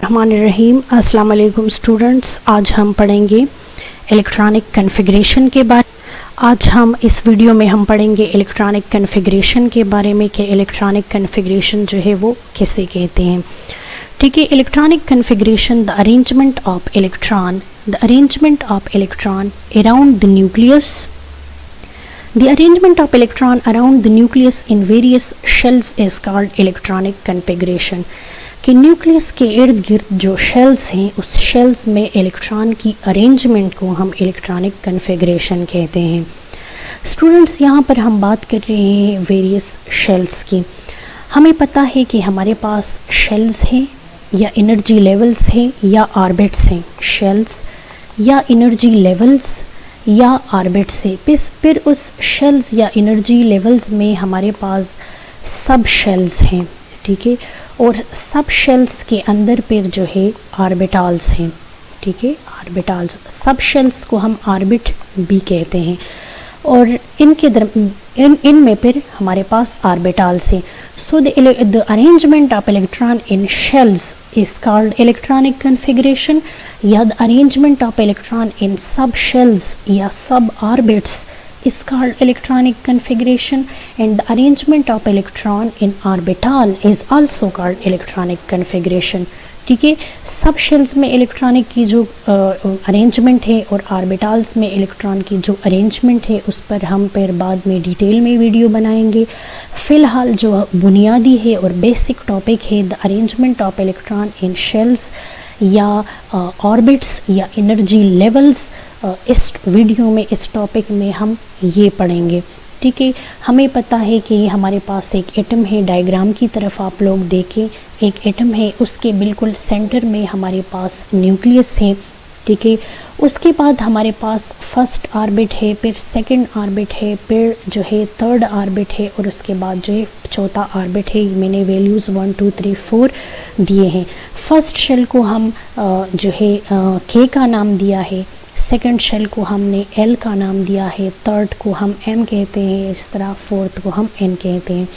रहमानिर्रहीम। अस्सलाम वालेकुम स्टूडेंट्स, आज हम पढ़ेंगे इलेक्ट्रॉनिक कॉन्फ़िगरेशन के बारे। आज हम इस वीडियो में हम पढ़ेंगे इलेक्ट्रॉनिक कॉन्फ़िगरेशन के बारे में कि इलेक्ट्रॉनिक कॉन्फ़िगरेशन जो है वो किसे कहते हैं। ठीक है, electronic configuration the arrangement of electron around the nucleus. The arrangement of electron around the nucleus in various shells is called electronic configuration। कि न्यूक्लियस के इर्द गिर्द जो शेल्स हैं उस शेल्स में इलेक्ट्रॉन की अरेंजमेंट को हम इलेक्ट्रॉनिक कन्फिग्रेशन कहते हैं। स्टूडेंट्स, यहाँ पर हम बात कर रहे हैं वेरियस शेल्स की। हमें पता है कि हमारे पास शेल्स हैं या एनर्जी लेवल्स हैं या ऑर्बिट्स हैं। शेल्स या एनर्जी लेवल्स या ऑर्बिट से फिर उस शेल्स या एनर्जी लेवल्स में हमारे पास सब शेल्स हैं। ठीक है, और सब शेल्स के अंदर फिर जो है ऑर्बिटल्स हैं। ठीक है, ऑर्बिटल्स, सब शेल्स को हम ऑर्बिट भी कहते हैं और इनमें फिर हमारे पास ऑर्बिटल्स हैं। So the arrangement of electron in shells is called electronic configuration या the arrangement of electron in sub shells या sub orbits is called electronic configuration and the arrangement of electron in orbital is also called electronic configuration। ठीक है, सब shells में electronic की जो arrangement है और ऑर्बिटल्स में इलेक्ट्रॉन की जो अरेंजमेंट है उस पर हम फिर बाद में डिटेल में वीडियो बनाएंगे। फ़िलहाल जो बुनियादी है और बेसिक टॉपिक है the arrangement of electron in shells या ऑर्बिट्स या एनर्जी लेवल्स, इस वीडियो में इस टॉपिक में हम ये पढ़ेंगे। ठीक है, हमें पता है कि हमारे पास एक एटम है। डायग्राम की तरफ आप लोग देखें, एक एटम है, उसके बिल्कुल सेंटर में हमारे पास न्यूक्लियस है। ठीक है, उसके बाद हमारे पास फर्स्ट ऑर्बिट है, फिर सेकंड ऑर्बिट है, फिर जो है थर्ड ऑर्बिट है और उसके बाद जो है चौथा ऑर्बिट है। मैंने वैल्यूज़ 1 2 3 4 दिए हैं। फर्स्ट शेल को हम जो है के का नाम दिया है, सेकंड शेल को हमने एल का नाम दिया है, थर्ड को हम एम कहते हैं, इस तरह फोर्थ को हम एन कहते हैं।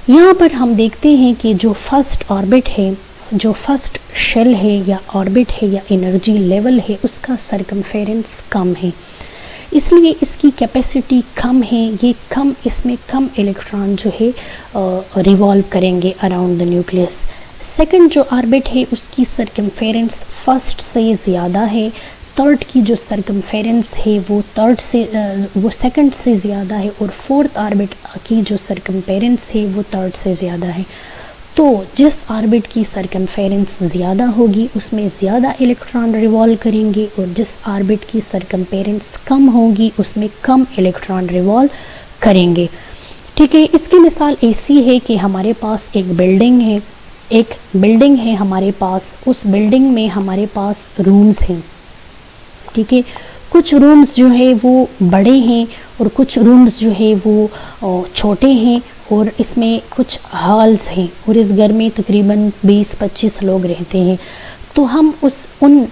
यहाँ पर हम देखते हैं कि जो फर्स्ट ऑर्बिट है, जो फर्स्ट शेल है या ऑर्बिट है या एनर्जी लेवल है, उसका सरकमफेरेंस कम है, इसलिए इसकी कैपेसिटी कम है। ये कम, इसमें कम इलेक्ट्रॉन जो है रिवॉल्व करेंगे अराउंड द न्यूक्लियस। सेकंड जो ऑर्बिट है उसकी सरकमफेरेंस फर्स्ट से ज़्यादा है। थर्ड की जो सरकमफेरेंस है वो सेकंड से ज़्यादा है और फोर्थ ऑर्बिट की जो सरकमफेरेंस है वो थर्ड से ज़्यादा है। तो जिस ऑर्बिट की सरकमफेरेंस ज़्यादा होगी उसमें ज़्यादा इलेक्ट्रॉन रिवॉल्व करेंगे और जिस ऑर्बिट की सरकमफेरेंस कम होगी उसमें कम इलेक्ट्रॉन रिवॉल्व करेंगे। ठीक है, इसकी मिसाल ऐसी है कि हमारे पास एक बिल्डिंग है हमारे पास, उस बिल्डिंग में हमारे पास रूम्स हैं। ठीक है, कुछ रूम्स जो है वो बड़े हैं और कुछ रूम्स जो है वो छोटे हैं और इसमें कुछ हॉल्स हैं और इस घर में तकरीबन 20-25 लोग रहते हैं। तो हम उन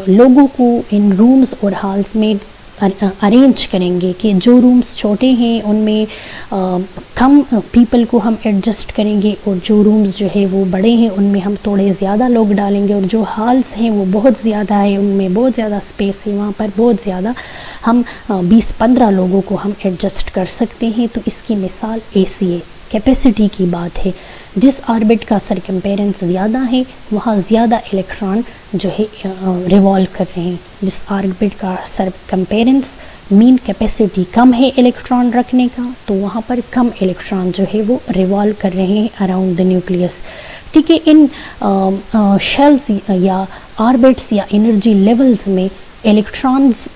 लोगों को इन रूम्स और हॉल्स में अरेंज करेंगे कि जो रूम्स छोटे हैं उनमें कम पीपल को हम एडजस्ट करेंगे और जो रूम्स जो है वो बड़े हैं उनमें हम थोड़े ज़्यादा लोग डालेंगे और जो हॉल्स हैं वो बहुत ज़्यादा है, उनमें बहुत ज़्यादा स्पेस है, वहाँ पर बहुत ज़्यादा हम 20-15 लोगों को हम एडजस्ट कर सकते हैं। तो इसकी मिसाल ऐसी है, कैपेसिटी की बात है। जिस ऑर्बिट का सरकमफेरेंस ज़्यादा है वहाँ ज़्यादा इलेक्ट्रॉन जो है रिवॉल्व कर रहे हैं। जिस ऑर्बिट का सरकमफेरेंस मीन कैपेसिटी कम है इलेक्ट्रॉन रखने का, तो वहाँ पर कम इलेक्ट्रॉन जो है वो रिवॉल्व कर रहे हैं अराउंड द न्यूक्लियस। ठीक है, इन शेल्स या ऑर्बिट्स या एनर्जी लेवल्स में इलेक्ट्रॉन्स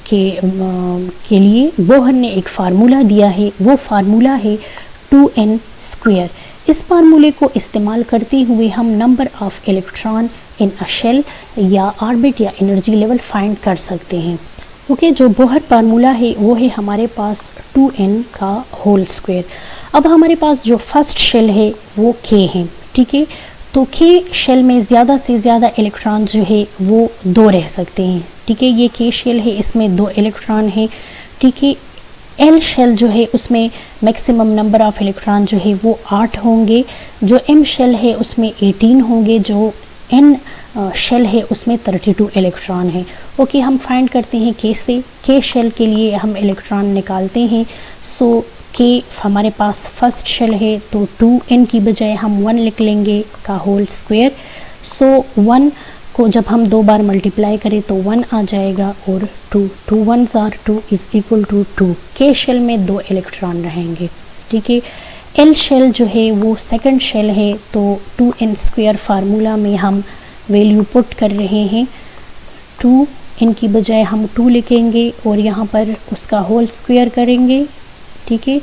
के लिए बोहर ने एक फार्मूला दिया है। वो फार्मूला है 2n²। इस फार्मूले को इस्तेमाल करते हुए हम number of electron in a shell या ऑर्बिट या एनर्जी लेवल फाइंड कर सकते हैं। ओके, जो बोहर फार्मूला है वो है हमारे पास 2n²। अब हमारे पास जो फर्स्ट शेल है वो k है। ठीक है, तो k शेल में ज़्यादा से ज़्यादा इलेक्ट्रॉन जो है वो 2 रह सकते हैं। ठीक है, ये k शेल है, इसमें 2 इलेक्ट्रॉन है। ठीक है, एल शेल जो है उसमें मैक्सिमम नंबर ऑफ इलेक्ट्रॉन जो है वो 8 होंगे। जो एम शेल है उसमें 18 होंगे। जो एन शेल है उसमें 32 इलेक्ट्रॉन है। ओके, हम फाइंड करते हैं के से। के शेल के लिए हम इलेक्ट्रॉन निकालते हैं। सो के हमारे पास फर्स्ट शेल है तो 2n की बजाय हम 1 लिख लेंगे का होल स्क्वायर। सो 1 को जब हम 2 बार मल्टीप्लाई करें तो 1 आ जाएगा और 2 1s are 2 is equal to 2। के शेल में 2 इलेक्ट्रॉन रहेंगे। ठीक है, एल शेल जो है वो सेकंड शेल है तो 2n स्क्वायर फार्मूला में हम वैल्यू पुट कर रहे हैं। 2n की बजाय हम 2 लिखेंगे और यहाँ पर उसका होल स्क्वायर करेंगे। ठीक है,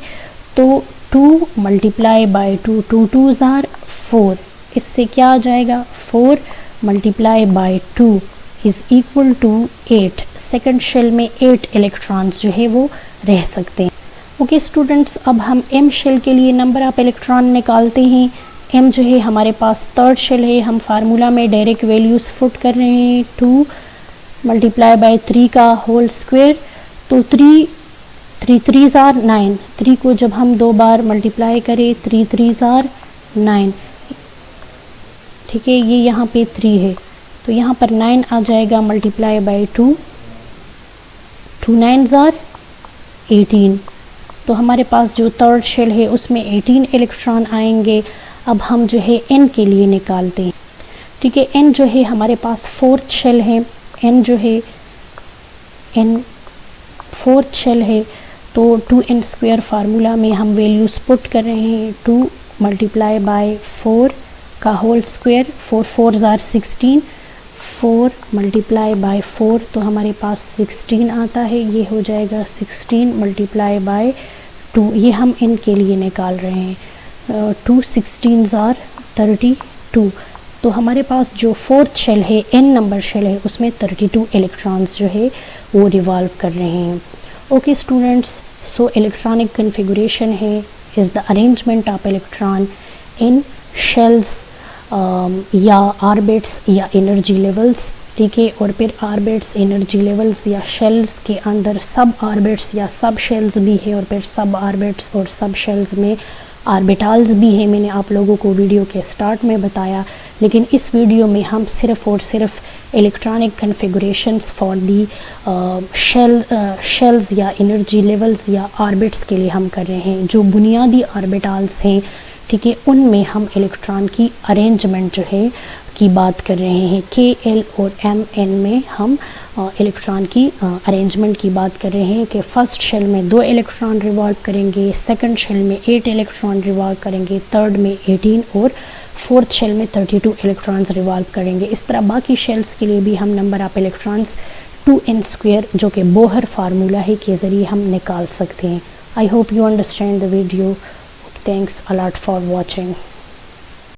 तो 2 मल्टीप्लाई बाय 2, 2 2s आर 4। इससे क्या आ जाएगा, 4 multiply by 2 is equal to 8। Second shell में 8 इलेक्ट्रॉन्स जो है वो रह सकते हैं। ओके स्टूडेंट्स, अब हम एम शेल के लिए नंबर ऑफ इलेक्ट्रॉन निकालते हैं। एम जो है हमारे पास थर्ड शेल है, हम फार्मूला में डायरेक्ट वैल्यूज पुट कर रहे हैं। 2 मल्टीप्लाई बाय 3 का होल स्क्वायर, तो 3 3s आर 9। 3 को जब हम 2 बार मल्टीप्लाई करें 3 3s आर 9। ठीक है, ये यहाँ पे 3 है तो यहाँ पर 9 आ जाएगा मल्टीप्लाई बाय 2, 2 9s आर 18। तो हमारे पास जो थर्ड शेल है उसमें 18 इलेक्ट्रॉन आएंगे। अब हम जो है एन के लिए निकालते हैं। ठीक है, एन जो है हमारे पास फोर्थ शेल है। एन जो है एन फोर्थ शेल है तो 2n स्क्वायर फार्मूला में हम वैल्यूज पुट कर रहे हैं। 2 मल्टीप्लाई बाय 4 का whole square, 4 4s are 16। 4 multiply by 4 तो हमारे पास 16 आता है। ये हो जाएगा 16 मल्टीप्लाई बाय 2। ये हम इन के लिए निकाल रहे हैं। 2 16s आर 32। तो हमारे पास जो फोर्थ शेल है, एन नंबर शेल है, उसमें 32 इलेक्ट्रॉन्स जो है वो रिवॉल्व कर रहे हैं। Okay students, so electronic configuration है is the arrangement of electron in shells या ऑर्बिट्स या एनर्जी लेवल्स। ठीक है, और फिर ऑर्बिट्स, एनर्जी लेवल्स या शेल्स के अंदर सब ऑर्बिट्स या सब शेल्स भी है और फिर सब ऑर्बिट्स और सब शेल्स में ऑर्बिटल्स भी है। मैंने आप लोगों को वीडियो के स्टार्ट में बताया, लेकिन इस वीडियो में हम सिर्फ और सिर्फ इलेक्ट्रॉनिक कन्फिगुरेशंस फॉर दी शेल्स या एनर्जी लेवल्स या ऑर्बिट्स के लिए हम कर रहे हैं। जो बुनियादी ऑर्बिटल्स हैं, ठीक है, उनमें हम इलेक्ट्रॉन की अरेंजमेंट जो है की बात कर रहे हैं। के एल और एम एन में हम इलेक्ट्रॉन की अरेंजमेंट की बात कर रहे हैं कि फर्स्ट शेल में 2 इलेक्ट्रॉन रिवॉल्व करेंगे, सेकंड शेल में 8 इलेक्ट्रॉन रिवॉल्व करेंगे, थर्ड में 18 और फोर्थ शेल में 32 इलेक्ट्रॉन्स रिवॉल्व करेंगे। इस तरह बाकी शेल्स के लिए भी हम number of electrons 2n square जो कि बोहर फार्मूला है के ज़रिए हम निकाल सकते हैं। I hope you understand the video. Thanks a lot for watching.